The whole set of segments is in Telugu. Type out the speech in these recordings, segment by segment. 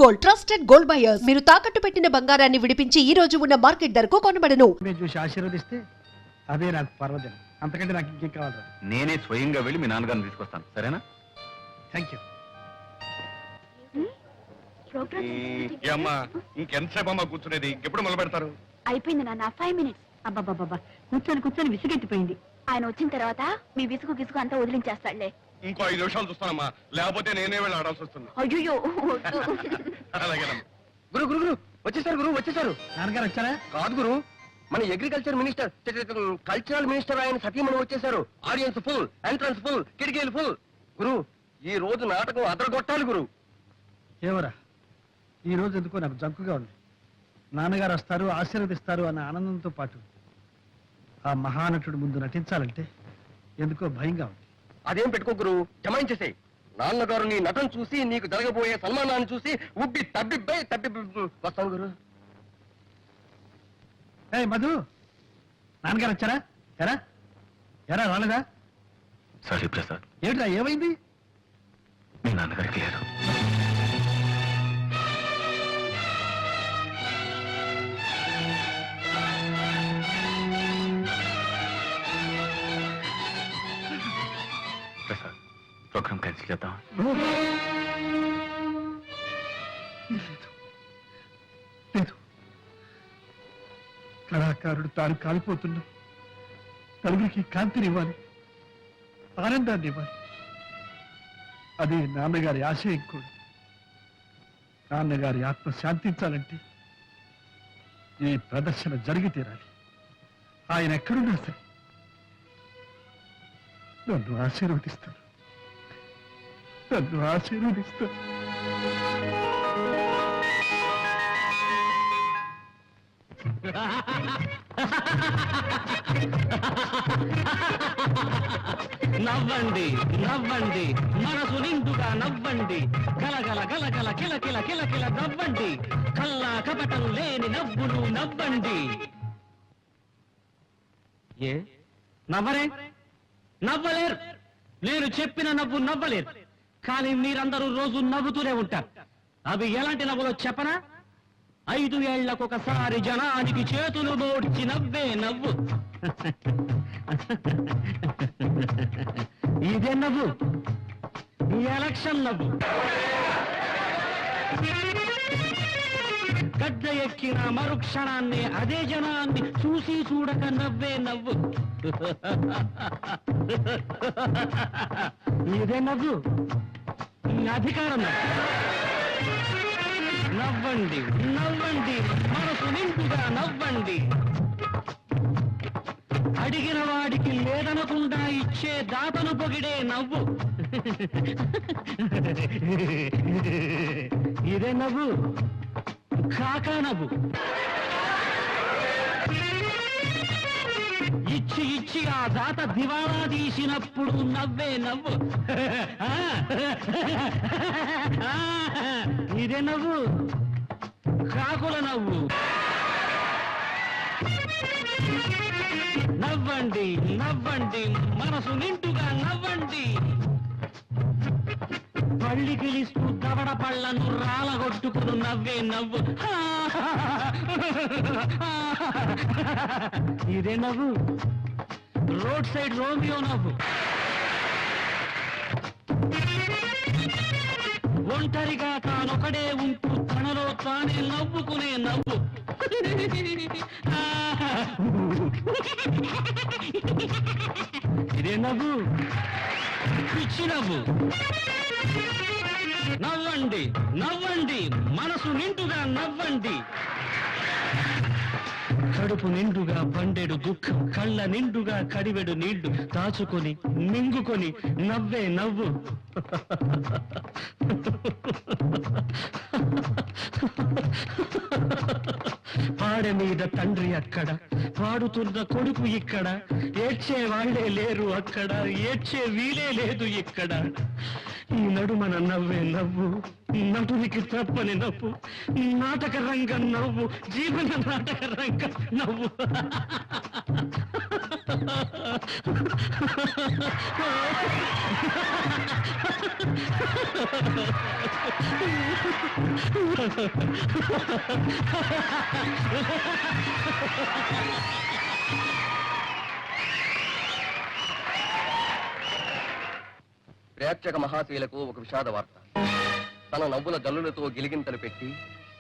Gold, trusted gold buyers. మీరు తాకట్టు పెట్టిన బంగారాన్ని విడిపించి ఈ రోజు ఉన్న మార్కెట్ ధరకు కొనబడను. మీరు చూసి ఆశీర్వదిస్తే అదే నాకు పర్వదినం. అంతకంటే నాకు ఇంకేం కావాలి? నేనే స్వయంగా వెళ్ళి మీ నాన్నగారిని తీసుకొస్తాను, సరేనా? Thank you. అమ్మా ఇంకెంతసేపు అమ్మా కూర్చునేది? ఎప్పుడు మొదలు పెడతారు? అయిపోయింది నాన్న, 5 minutes. అబ్బాబాబా కూర్చొని విసిగెత్తిపోయింది. ఆయన వచ్చిన తర్వాత మీ విసుగు అంతా వదిలించేస్తాడులే. ఇంకో 5 నిమిషాలు చూస్తానమ్మా, లేకపోతే నేనే వెళ్ళి ఆడాల్సి వస్తుంది. అయ్యో అలాగేనమ్మా. గురు గురు గురు వచ్చేసారు, గురు వచ్చేసారు. నాన్నగారు వచ్చారా? కాదు గురు, మన అగ్రికల్చర్ మినిస్టర్ కల్చరల్ మినిస్టర్ ఆయన సతీమణి వచ్చేసారు. ఆడియన్స్ ఫుల్, ఎంట్రన్స్ ఫుల్, కిటికీలు ఫుల్. గురు ఈ రోజు నాటకం అదరగొట్టాలి గురు. ఏమరా, ఈ రోజు ఎందుకో నాకు జంకుగా ఉంది. నాన్నగారు వస్తారు, ఆశీర్వదిస్తారు అన్న ఆనందంతో పాటు ఆ మహానటుడు ముందు నటించాలంటే ఎందుకో భయంగా ఉంది. అదేం పెట్టుకో గురు, జమాయించేసే. నాన్నగారు నీ నటన చూసి, నీకు జరగబోయే సన్మానాన్ని చూసి ఉబ్బి తబ్బి వస్తాను గురు. ఏ మధు, నాన్నగారు వచ్చారా? ఎరా ఎరా రాలేదా? సారీ ప్రసాద్, ఏమిట్రా ఏమైంది? మీ నాన్నగారికి లేదు. ప్రసాద్, ప్రోగ్రామ్ క్యాన్సిల్ చేద్దాం. లేదు, కళాకారుడు తాను కాలిపోతున్నా నలుగురికి కాంతినివ్వాలి, ఆనందాన్ని ఇవ్వాలి. అదే నాన్నగారి ఆశయం కూడా. నాన్నగారి ఆత్మ శాంతించాలంటే ఈ ప్రదర్శన జరిగి తీరాలి. ఆయన ఎక్కడున్నా సరే నన్ను ఆశీర్వదిస్తాను, నన్ను ఆశీర్వదిస్తాను. నవ్వండి నవ్వండి, మనసు నిండుగా నవ్వండి, గలగల గలగల కిలకిల కిలకిల నవ్వండి, కల్లా కపటం లేని నవ్వులు నవ్వండి. ఏ నవ్వరే? నవ్వలేరు. నేను చెప్పిన నవ్వు నవ్వలేరు. కానీ మీరందరూ రోజు నవ్వుతూనే ఉంటారు. అవి ఎలాంటి నవ్వులో చెప్పనా? 5 ఏళ్లకొకసారి జనానికి చేతులు మోడ్చి నవ్వే నవ్వు. ఇదే నవ్వు, ఈ ఎలక్షన్ నవ్వు. గడ్డ ఎక్కిన మరుక్షణాన్ని అదే జనాన్ని చూసి చూడక నవ్వే నవ్వు. ఇదే నవ్వు, ఈ అధికారం నవ్వు. నవ్వండి నవ్వండి, మనసు నిండుగా నవ్వండి. అడిగిన వాడికి లేదనకుండా ఇచ్చే దాతను పొగిడే నవ్వు. ఇదే నవ్వు, కాకా నవ్వు. ఇచ్చి ఇచ్చి ఆ దాత దివాళా తీసినప్పుడు నవ్వే నవ్వు. ఇదే నవ్వు, కాకుల నవ్వు. నవ్వండి నవ్వండి, మనసు నిండుగా నవ్వండి. పళ్ళి గిలిస్తూ దవడ పళ్ళను రాలగొట్టుకుని నవ్వే నవ్వు. ఇదే నవ్వు, రోడ్ సైడ్ రోమియో నవ్వు. ఒంటరిగా తానొకడే ఉంటూ తనలో తానే నవ్వుకునే నవ్వు. ఇదే నవ్వు, పిచ్చి నవ్వు. నవ్వండి నవ్వండి, మనసు నిండుగా నవ్వండి. కడుపు నిండుగా పండెడు దుఃఖం, కళ్ళ నిండుగా కడివెడు నీళ్లు దాచుకొని మింగుకొని నవ్వే నవ్వు. పాడె మీద తండ్రి అక్కడ, పాడుతున్న కొడుకు ఇక్కడ, ఏడ్చే వాళ్లే లేరు అక్కడ, ఏడ్చే వీలే లేదు ఇక్కడ. ఈ నడుమన నవ్వే నవ్వు, నటునికి తప్పని నవ్వు, నాటక రంగం నవ్వు, జీవన నాటక రంగం నవ్వు. ప్రేక్షక మహాశీలకు ఒక విషాద వార్త. తన నవ్వుల జల్లులతో గిలిగింతలు పెట్టి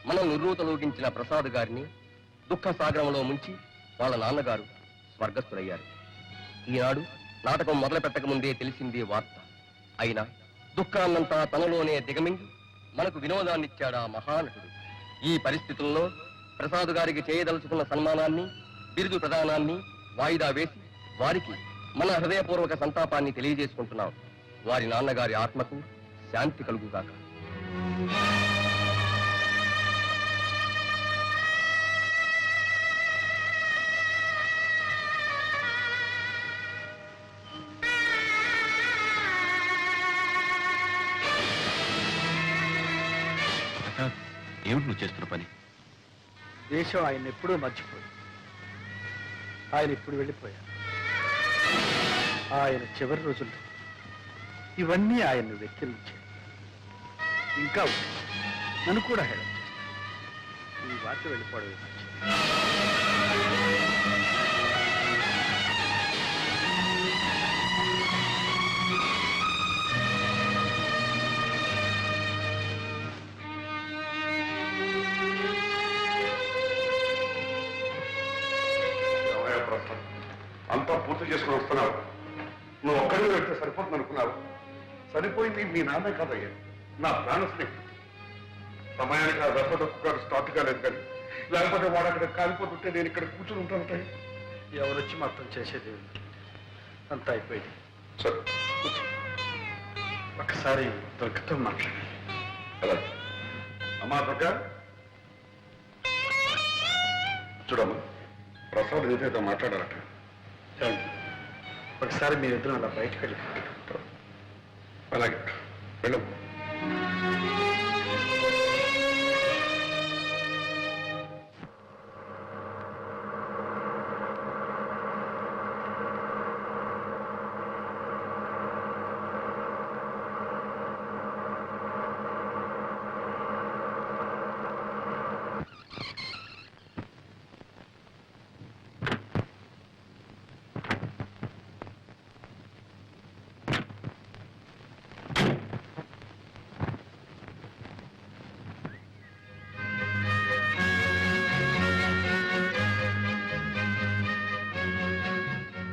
మనం నిర్రూతలూగించిన ప్రసాద్ గారిని దుఃఖ సాగరంలో ముంచి వాళ్ళ నాన్నగారు స్వర్గస్థులయ్యారు. ఈనాడు నాటకం మొదలు పెట్టక ముందే తెలిసింది వార్త. అయినా దుఃఖాన్నంతా తనలోనే దిగమింగి మనకు వినోదాన్నిచ్చాడా మహానటుడు. ఈ పరిస్థితుల్లో ప్రసాద్ గారికి చేయదలుచుకున్న సన్మానాన్ని, బిరుదు ప్రదానాన్ని వాయిదా వేసి వారికి మన హృదయపూర్వక సంతాపాన్ని తెలియజేసుకుంటున్నాం. వారి నాన్నగారి ఆత్మకు శాంతి కలుగుగాక. ప్రసాద్, ఏమిటి నువ్వు చేస్తున్న పని? దేశం ఆయన ఎప్పుడూ మర్చిపోయింది. ఆయన ఇప్పుడు వెళ్ళిపోయారు. ఆయన చివరి రోజుల్లో ఇవన్నీ ఆయన్ను వెక్కిరించాయి. ఇంకా ఉంది. నన్ను కూడా హేళన చేస్తాయి. ఈ వార్త వెళ్ళిపోవడమే మంచిది. అంతా పూర్తి చేసుకుని వస్తున్నావు. నువ్వు ఒక్కడిని వెళ్తే సరిపోతుంది అనుకున్నావు. సరిపోయింది మీ నాన్న కాదయ్యా, నా ప్రాణ స్నేహితుడు. సమయానికి ఆ రసదక్కు గారు స్టార్ట్ కాలేదు కానీ, లేకపోతే వాడు అక్కడ కాలిపోతుంటే నేను ఇక్కడ కూర్చుని ఉంటాను. ఎవరొచ్చి మొత్తం చేసేది ఉంది. అంతా అయిపోయింది. సరే కూర్చో. ఒకసారి దుర్గతో మాట్లాడాలి. అలా అమ్మా దుర్గా, చూడమ్మా, ప్రసాద్ ఏదైతే మాట్లాడాలట. ఏమండి, ఒకసారి మీరిద్దరం అలా బయటకు వెళ్ళిపోతారు. అలాగే వెళ్ళము.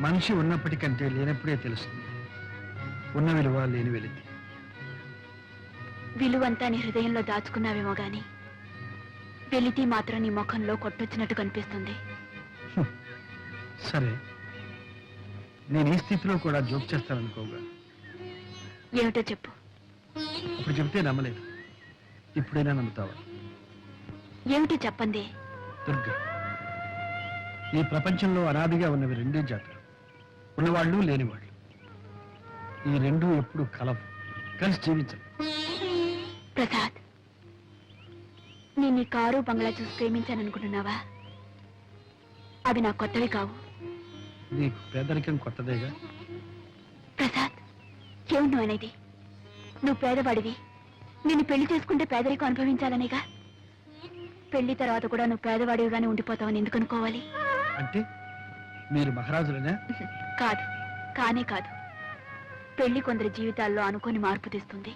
మనిషి ఉన్నప్పటికంటే లేనప్పుడే తెలుస్తుంది ఉన్న విలువ లేని వెలితి. విలువంతా నీ హృదయంలో దాచుకున్నావేమో గాని వెలితి మాత్రం నీ ముఖంలో కొట్టొచ్చినట్టు కనిపిస్తుంది. సరే, నేను ఈ స్థితిలో కూడా జోక్ చేస్తాననుకోగా. ఏమిటో చెప్పు. ఇప్పుడు చెబితే నమ్మలేదు, ఇప్పుడైనా నమ్ముతావా? ఏమిటో చెప్పండి. దుర్గా, ఈ ప్రపంచంలో అనాదిగా ఉన్నవి రెండే జాతులు, ఉన్నవాళ్ళు లేనివాళ్ళు. ఈ రెండు ఎప్పుడు కలవు, కలిసి జీవించరు. ప్రసాద్, నేను నీ కారు బంగ్లా చూసి ప్రేమించాననుకుంటున్నావా? అవి నాకు కొత్తవి కావు. నీకు పేదరికం కొత్తదేగా. ప్రసాద్, ఏమిటి నువ్వు అనేది? నువ్వు పేదవాడివి, నిన్ను పెళ్లి చేసుకుంటే పేదరికం అనుభవించాలనేగా. పెళ్లి తర్వాత కూడా నువ్వు పేదవాడివిగానే ఉండిపోతావని ఎందుకు అనుకోవాలి? అంటే మీరు మహారాజులనే? కాదు, కానే కాదు. పెళ్లి కొందరి జీవితాల్లో అనుకోని మార్పు తెస్తుంది.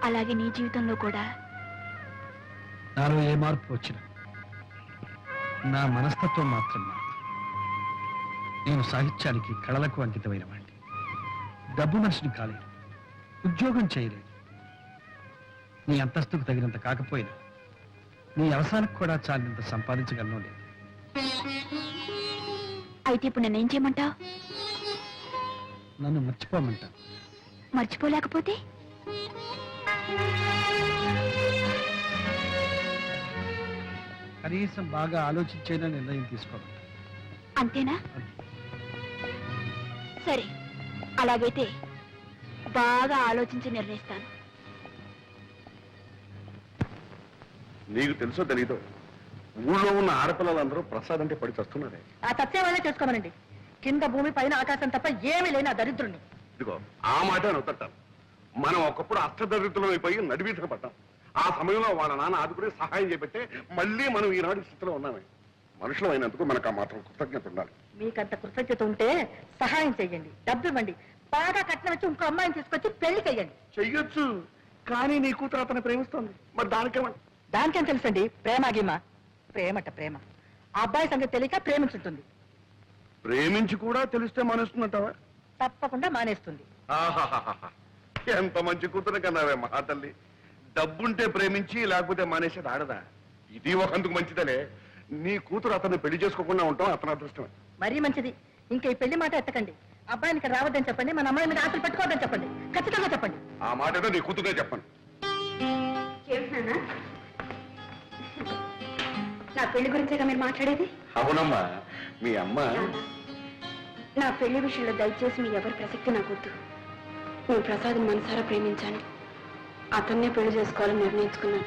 అలాగే నీ జీవితంలో కూడా. నాలో ఏ మార్పు వచ్చినా నా మనస్తత్వం మాత్రం మారుతుంది. నేను సాహిత్యానికి, కళలకు అంకితమైన వాడిని. డబ్బు మనిషిని కాలేదు, ఉద్యోగం చేయలేదు. నీ అంతస్తుకు తగినంత కాకపోయినా నీ అవసరానికి కూడా చాలినంత సంపాదించగలను లేదు. అయితే ఇప్పుడు నన్నేం చేయమంటావు? నన్ను మర్చిపోమంటా. మర్చిపోలేకపోతే? కనీసం బాగా ఆలోచించేనా నిర్ణయం తీసుకోమంటా. అంతేనా? సరే, అలాగైతే బాగా ఆలోచించి నిర్ణయిస్తాను. నీకు తెలుసో తెలీదో, ఊళ్ళో ఉన్న ఆడపిల్లలందరూ ప్రసాద్ అంటే పడి చస్తున్నారే. ఆ తప్పే వాళ్ళే చేసుకోమనండి. కింద భూమి పైన ఆకాశం తప్ప ఏమీ లేని ఆ దరిద్రుణ్ణి. ఇదిగో ఆ మాట నొత్తంటాను. మనం ఒకప్పుడు అష్టదరిద్రులం అయిపోయి నడివీధన పడ్డాం. ఆ సమయంలో వాళ్ళ నాన్న ఆదుకుని సహాయం చేపట్టే మళ్ళీ మనం ఈనాడు ఈ స్థితిలో ఉన్నామే. మనుషులు అయినందుకు మనకు ఆ మాత్రం కృతజ్ఞత ఉండాలి. మీకంత కృతజ్ఞత ఉంటే సహాయం చెయ్యండి, డబ్బు ఇవ్వండి, బాగా కట్నం వచ్చి ఇంకో అమ్మాయిని తీసుకొచ్చి పెళ్లి చెయ్యండి. చెయ్యొచ్చు, కానీ నీ కూతురు అతను ప్రేమిస్తోంది. మరి దానికేమని? దానికేం తెలుసండి, ప్రేమ గీమ. ప్రేమట ప్రేమ. ఆ అబ్బాయి సంగతి తెలియక ప్రేమించుంటుంది. ప్రేమించి కూడా తెలిస్తే మానేస్తుందంటావా? తప్పకుండా మానేస్తుంది. ఆహాహాహా. ఎంత మంచి కూతురు కన్నావే మహా తల్లి. డబ్బుంటే ప్రేమించి లేకపోతే మానేసేది ఆడదా? ఇది ఒకందుకు మంచిదలే. నీ కూతురు అతన్ని పెళ్లి చేసుకోకుండా ఉంటాం అతని అదృష్టమే. మరీ మంచిది. ఇంకా ఈ పెళ్లి మాట ఎత్తకండి. అబ్బాయిని ఇక్కడ రావద్దని చెప్పండి, మన అమ్మాయి మీద ఆశలు పెట్టుకోవద్దని చెప్పండి. ఖచ్చితంగా చెప్పండి. ఆ మాట ఏదో నీ కూతురే చెప్పండి. నా పెళ్లి గురించేగా మీరు మాట్లాడేది? అవునమ్మా, మీ అమ్మ నా పెళ్లి విషయంలో దయచేసి మీ ఎవరి ప్రసక్తి నాకొద్దు. నేను ప్రసాద్ మనసారా ప్రేమించాను. అతన్నే పెళ్లి చేసుకోవాలని నిర్ణయించుకున్నాను.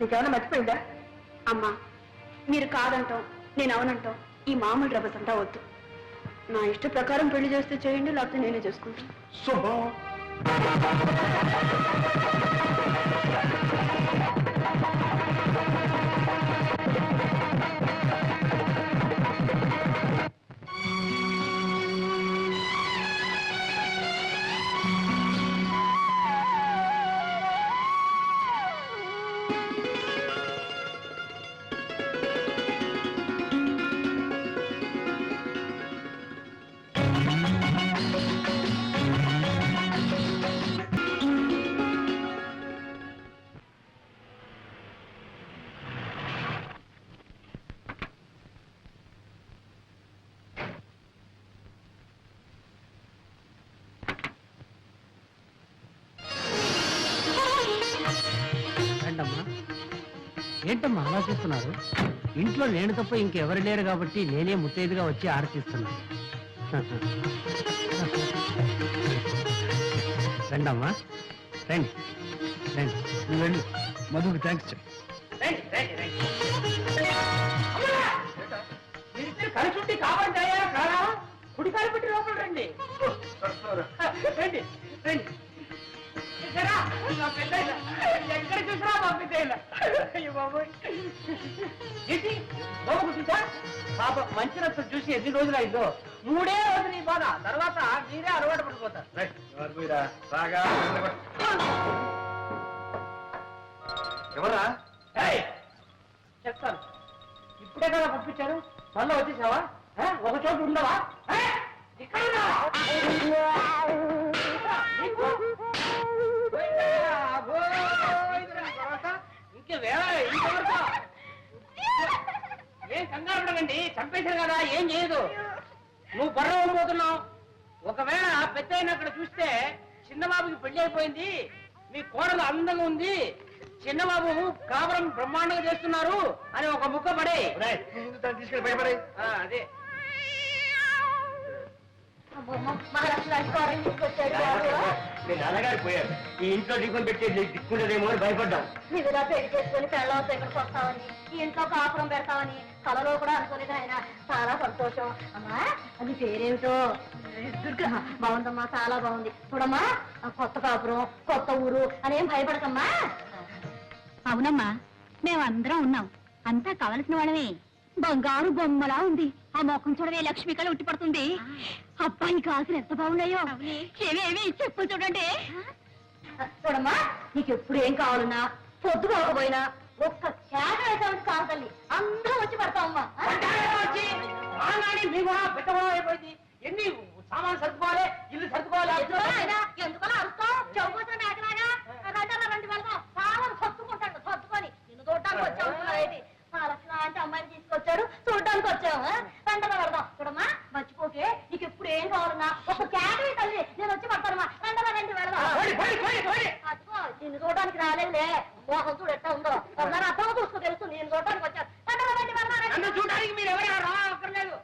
నీకేమైనా మర్చిపోయిందా? అమ్మా, మీరు కాదంటాం, నేను అవునంటాం, ఈ మామూలు రభస అంతా వద్దు. నా ఇష్ట ప్రకారం పెళ్లి చేస్తే చేయండి, లేకపోతే నేనే చేసుకుంటాను. శుభం. ఏంటమ్మా ఏంటమ్మా ఆలోచిస్తున్నారు? ఇంట్లో నేను తప్ప ఇంకెవరు లేరు కాబట్టి నేనే ముత్తైదుగా వచ్చి ఆరతిస్తున్నాను. రండమ్మా, రండి రండి. నువ్వు వెళ్ళి మధుకి థ్యాంక్స్ చెప్పు. కలుసుంటే కావాలంటాయా కాదా? కుడి కాలు పెట్టి లోపల రండి. రండి రండి. ఎక్కడ చూసినా పంపితేలా ఏంటి బాబు కూర్చుంటా? పాప మంచి రక్తం చూసి ఎన్ని రోజులు అయిందో. 3 రోజులు నీ బాధ, తర్వాత మీరే అలవాటు పడిపోతారు. ఎవరా? చెప్తాను. ఇప్పుడే కదా పంపించారు, మళ్ళీ వచ్చేసావా? ఒక చోటు ఉండవా? ఇక్కడ ఇంకే ఇంకెవరితో ఏం కంగారు పడకండి, చంపేశారు కదా, ఏం చేయదు. నువ్వు బర్రం పోతున్నావు. ఒకవేళ పెద్ద అయిన అక్కడ చూస్తే చిన్నబాబుకి పెళ్లి అయిపోయింది, మీ కోడలు అందంగా ఉంది, చిన్నబాబు కాపురం బ్రహ్మాండంగా చేస్తున్నారు అని ఒక ముక్క పడే తీసుకెళ్ళి భయపడే. అదే మీ నాన్నగారు పోయారు. ఈ ఇంట్లో దీపం పెట్టే దిక్కుండదేమో అని భయపడ్డాం. మీరుగా పెళ్లి చేసుకుని పెళ్ళవతో ఇక్కడికి వస్తామని, ఈ ఇంట్లో కాపురం పెడతామని కలలో కూడా అనుకోలేదు ఆయన. చాలా సంతోషం. అమ్మా, అది పేరేమిటో? దుర్గా. బాగుందమ్మా, చాలా బాగుంది. చూడమ్మా, కొత్త కాపురం, కొత్త ఊరు అనేం భయపడకమ్మా. అవునమ్మా, మేమందరం ఉన్నాం, అంతా కావలసిన వాళ్ళమే. బంగారు బొమ్మలా ఉంది. ఆ మొఖం చూడవే, లక్ష్మి కళ ఉట్టి పడుతుంది. అబ్బాయి కాసులు ఎంత బాగున్నాయో. ఏమేమి చెప్పు చూడండి. చూడమ్మా, నీకు ఎప్పుడు ఏం కావాలన్నా, పొద్దు కాకపోయినా ఒక్క కేక వేసామని కాదు తల్లి, అందరూ వచ్చి పడతామమ్మా. అయిపోయింది. ఎన్ని సామాన్ సర్దుకోవాలి, ఇల్లు సర్దుకోవాలి. ఎందుకలా అరుస్తావు? చౌకోసం మేకలాగా రండి వెళ్తాం. సామాన్ సర్దుకుంటాడు, సర్దుకొని నిన్ను చూడటానికి వచ్చావు. లక్ష్మణ అంటే అమ్మాయిని తీసుకొచ్చాడు, చూడడానికి వచ్చావు. వెంటనే పెడదాం. చూడమ్మా, మర్చిపోకే, నీకు ఎప్పుడు ఏం కావాలన్నా ఒక క్యాటరీ తల్లి, నేను వచ్చి పడతానమ్మా. వెంటనే రండి వెళదాం. అదిగో నిన్ను చూడడానికి రాలేదులే, మోహం చూడు ఎట్టా ఉందో. ఒకసారి అర్థం చూసుకో, తెలుసు నేను చూడడానికి వచ్చాను. వెంటనే రండి వెళదాం. చూడడానికి మీరు ఎవరైనా రాక్కర్లేదు,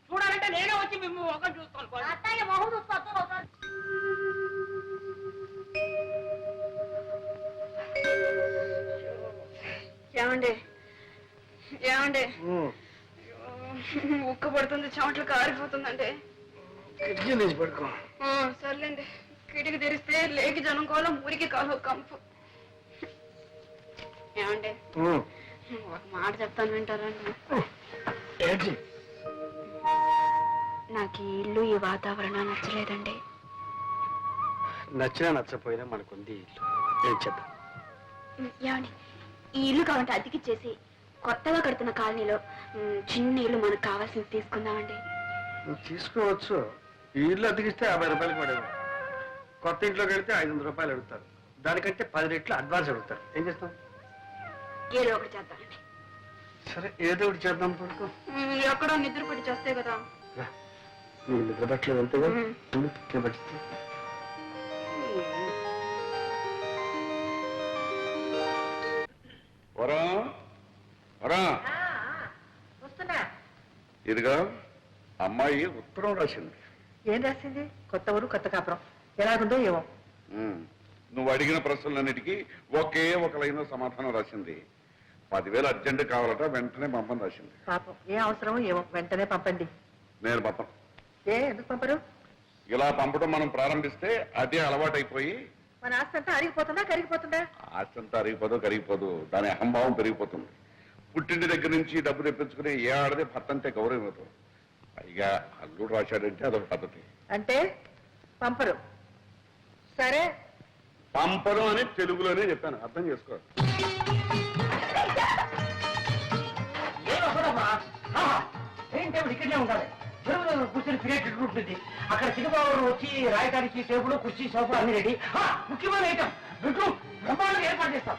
చూడాలంటే నేనే వచ్చి మేము ఒక చూస్తాను. అత్తయ్య మొహం చూసుకోవచ్చు ఒకసారి. ఏమండి ఏమండి, ఉక్క పడుతుంది, చెమటలు కారిపోతుందండి. కిటికీ లేచి పడుకో. సర్లేండి, కిటికీ తెరిస్తే లేకి జనం కాలం ఊరికి కాలం కంపు. ఏమండి ఒక మాట చెప్తాను, వింటారండి? ఏంటి? నాకు ఈ ఇల్లు, ఈ వాతావరణం నచ్చలేదండి. నచ్చినా నచ్చపోయినా మనకుంది ఇల్లు. ఏం చేద్దాం? ఏమండి, ఈ ఇల్లు కావాలంటే అతికిచ్చేసి కొత్తగా కడుతున్న కాలనీలో చిన్న ఇల్లు మనకు కావాల్సింది తీసుకుందామండి. నువ్వు తీసుకోవచ్చు. ఈ ఇల్లు అతికిస్తే 50 రూపాయలకి పడేది. కొత్త ఇంట్లోకి వెళ్తే 500 రూపాయలు అడుగుతారు. దానికంటే 10 రెట్లు అడ్వాన్స్ అడుగుతారు. ఏం చేస్తాం? ఏదో ఒకటి చేద్దామండి. సరే, ఏదో ఒకటి చేద్దాం. పడుకో. ఎక్కడో నిద్ర పడి చేస్తే కదా. నీకు నిద్ర పట్టలేదు అంతేగా? పట్టిస్తే వరా వరా, వస్తున్నా. ఇదిగా అమ్మాయి ఉత్తరం రాసింది. ఏం రాసింది? కొత్త ఊరు, కొత్త కాపురం. ఎలాగుందో ఏమో. నువ్వు అడిగిన ప్రశ్నలన్నిటికీ ఒకే ఒక లైన్ సమాధానం రాసింది. 10,000 అర్జెంట్ కావాలట, వెంటనే పంపని రాసింది. పాపం, ఏ అవసరమో ఏమో, వెంటనే పంపండి. నేను పంపను. ఎందుకు పంపరు? ఇలా పంపడం మనం ప్రారంభిస్తే అదే అలవాటైపోయి మన ఆస్తి అంతా అరిగిపోతుందా, కరిగిపోతుందా? ఆస్తంతా అరిగిపోదు, కరిగిపోదు. దాని అహంభావం పెరిగిపోతుంది. పుట్టింటి దగ్గర నుంచి డబ్బు తెప్పించుకుని ఏ ఆడదే భర్త అంటే గౌరవం ఇవ్వదు. పైగా అల్లుడు రాశాడంటే అదొక పద్ధతి. అంటే పంపరు. సరే, పంపను అని తెలుగులోనే చెప్పాను, అర్థం చేసుకో. ఇక్కడనే ఉండాలి. కూర్చొని క్రియేటెడ్ ఉంటుంది. అక్కడ సినిమాలు వచ్చి రాయడానికి టేబుల్, కుర్చీ, సోఫా అన్ని రెడీ. ముఖ్యమైన ఐటమ్ బెడ్రూమ్ బ్రహ్మాండంగా ఏర్పాటు చేస్తాం.